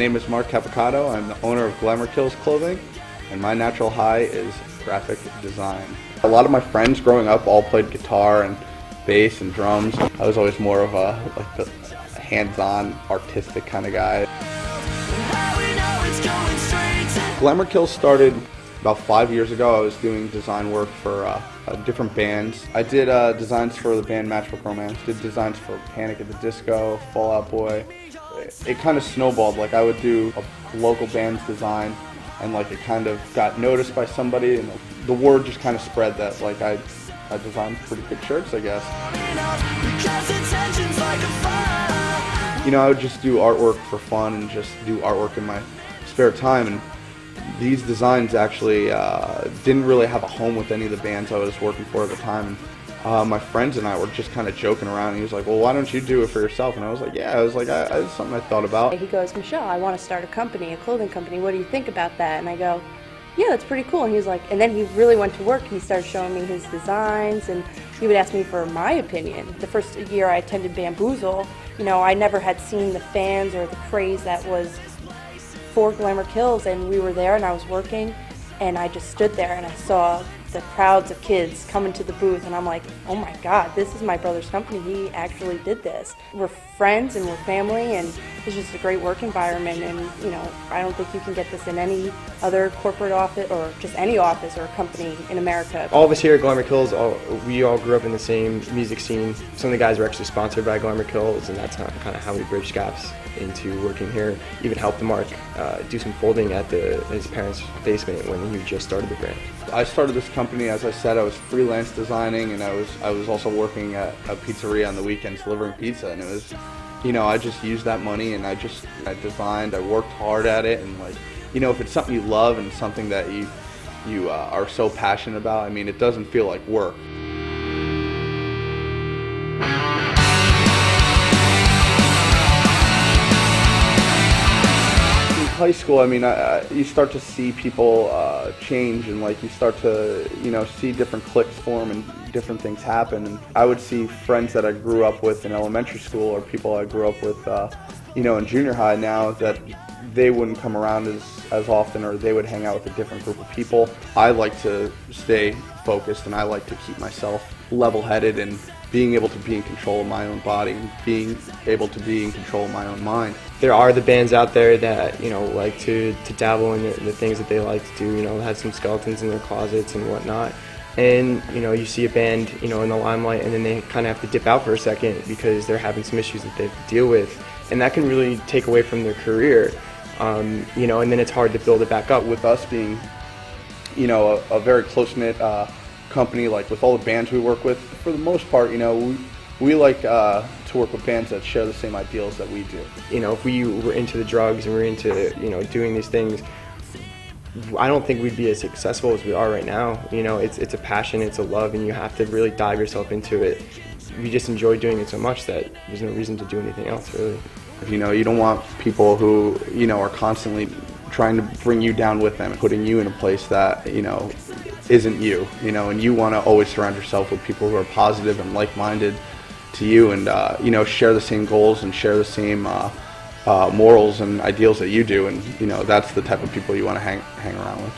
name is Capicotto. I'm the owner of Glamour Kills clothing, and my natural high is graphic design. A lot of my friends growing up all played guitar and bass and drums. I was always more of a hands-on, artistic kind of guy. Glamour Kills started about 5 years ago. I was doing design work for different bands. I did designs for the band Matchbook Romance, did designs for Panic at the Disco, Fall Out Boy. It kind of snowballed. Like, I would do a local band's design, and like it kind of got noticed by somebody, and the word just kind of spread that like I designed pretty good shirts, I guess. You know, I would just do artwork for fun and just do artwork in my spare time, and these designs actually didn't really have a home with any of the bands I was working for at the time. And my friends and I were just kind of joking around, and he was like, well, why don't you do it for yourself? And I was like, yeah, it's something I thought about. He goes, Michelle, I want to start a company, a clothing company. What do you think about that? And I go, yeah, that's pretty cool. And he was like, and then he really went to work, and he started showing me his designs, and he would ask me for my opinion. The first year I attended Bamboozle, you know, I never had seen the fans or the craze that was for Glamour Kills, and we were there, and I was working, and I just stood there and I saw the crowds of kids coming to the booth, and I'm like, oh my God, this is my brother's company. He actually did this. We're friends and we're family, and it's just a great work environment, and you know, I don't think you can get this in any other corporate office or just any office or company in America. All of us here at Glamour Kills, we all grew up in the same music scene. Some of the guys were actually sponsored by Glamour Kills, and that's kind of how we bridged gaps into working here. Even helped Mark do some folding at his parents' basement when he just started the brand. I started this company, as I said, I was freelance designing, and I was also working at a pizzeria on the weekends delivering pizza, and it was, you know, I just used that money and I designed, I worked hard at it, and like, you know, if it's something you love and something that you are so passionate about, I mean, it doesn't feel like work. High school, I mean, you start to see people change, and like you start to, you know, see different cliques form and different things happen. And I would see friends that I grew up with in elementary school, or people I grew up with, you know, in junior high now, that they wouldn't come around as often, or they would hang out with a different group of people. I like to stay focused, and I like to keep myself level-headed and being able to be in control of my own body and being able to be in control of my own mind. There are the bands out there that, you know, like to dabble in the things that they like to do, you know, have some skeletons in their closets and whatnot. And, you know, you see a band, you know, in the limelight, and then they kind of have to dip out for a second because they're having some issues that they have to deal with. And that can really take away from their career, you know, and then it's hard to build it back up. With us being, you know, a very close-knit company, like with all the bands we work with, for the most part, you know, we like to work with bands that share the same ideals that we do. You know, if we were into the drugs and we're into, you know, doing these things, I don't think we'd be as successful as we are right now. You know, it's a passion, it's a love, and you have to really dive yourself into it. We just enjoy doing it so much that there's no reason to do anything else, really. You know, you don't want people who, you know, are constantly trying to bring you down with them and putting you in a place that, you know, isn't you, you know, and you want to always surround yourself with people who are positive and like-minded to you, and you know, share the same goals and share the same morals and ideals that you do, and you know, that's the type of people you want to hang around with.